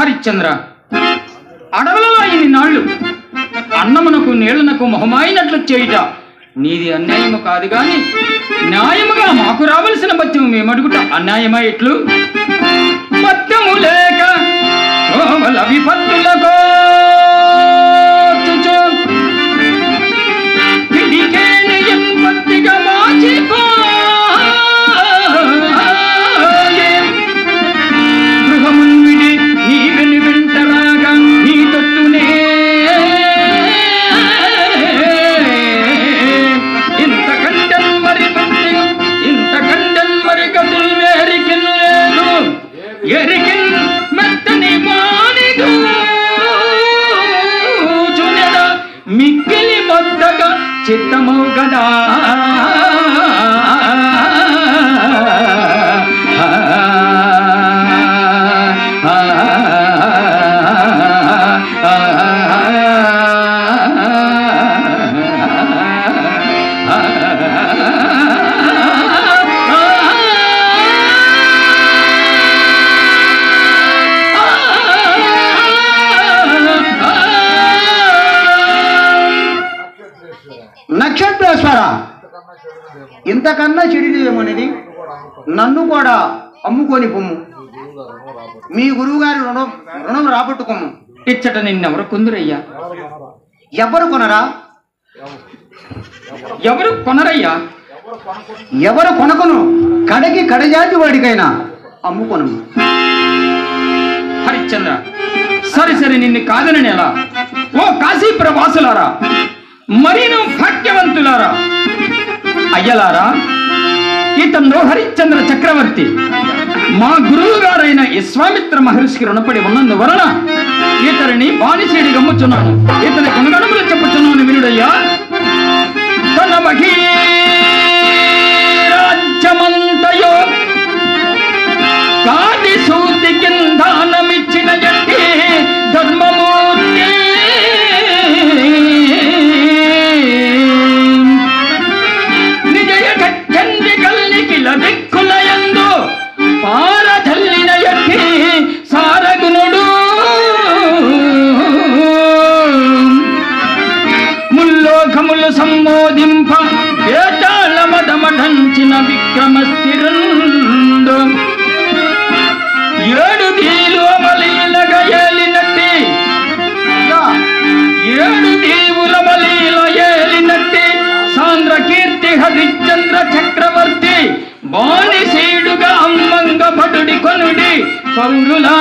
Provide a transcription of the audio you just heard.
హరిశ్చంద్ర, అడవులలో ఇన్ని నాళ్ళు అన్నమునకు నీళ్లనకు మొహమాయినట్లు చేయుట నీది అన్యాయము కాదు గాని న్యాయముగా మాకు రావలసిన బత్యము మేమడుగుట అన్యాయమా ఎట్లు? బత్యము లేక విపత్తులకు గృహమున్విడి నీవెని వెంటరాగా నీ తొట్టునే ఇంతకంటన్ మరి గతులు ఎరికిన్ లేదు ఎరికిన్ మెత్తని మానిదు చునెద మిక్కిలి మొద్దగా చిత్తము గదా నక్షత్రేశ్వర, ఇంతకన్నా చెడిదేమోనని నన్ను కూడా అమ్ముకొని పొమ్ము. మీ గురువు గారి రుణం రాబట్టుకోము. ఇచ్చట నిన్నెవరు కొందురయ్యా? ఎవరు కొనరా? ఎవరు కొనరయ్యా? ఎవరు కొనకును కడకి కడజాతి వాడికైనా అమ్ముకొను. హరిశ్చంద్ర, సరే సరే, నిన్ను కాదనని ఎలా? ఓ కాశీపుర వాసులారా, మరీను భాగ్యవంతులారా, అయ్యలారా, ఇతను హరిశ్చంద్ర చక్రవర్తి మా గురువు గారైన విశ్వామిత్ర మహర్షికి రుణపడి ఉన్నందువలన ఇతరిని బానిసీడి గమ్ముచున్నాను. ఇతని కొనగడములు చెప్పుచున్నాను వినుడయ్యా. తన మహీ రాజ్యమంతయో కాది సూతి కిందానమిచ్చిన జట్టి ధర్మమూర్తి దిక్కులయందు పారధల్లిన ఎట్టి సారగునుడు ముల్లోకములు సంబోధింప వేటాళ మదమఢంచిన విక్రమస్థిరుండు ఏడు దీలు అమలీలగ ఏలినట్టి ఏడు దీవుల మలీల ఏలినట్టి సాంద్ర కీర్తి హరిశ్చంద్ర చక్రవర్తి బానిసీడుగా అమ్మంగ భటుడి కొనుడి పౌరులా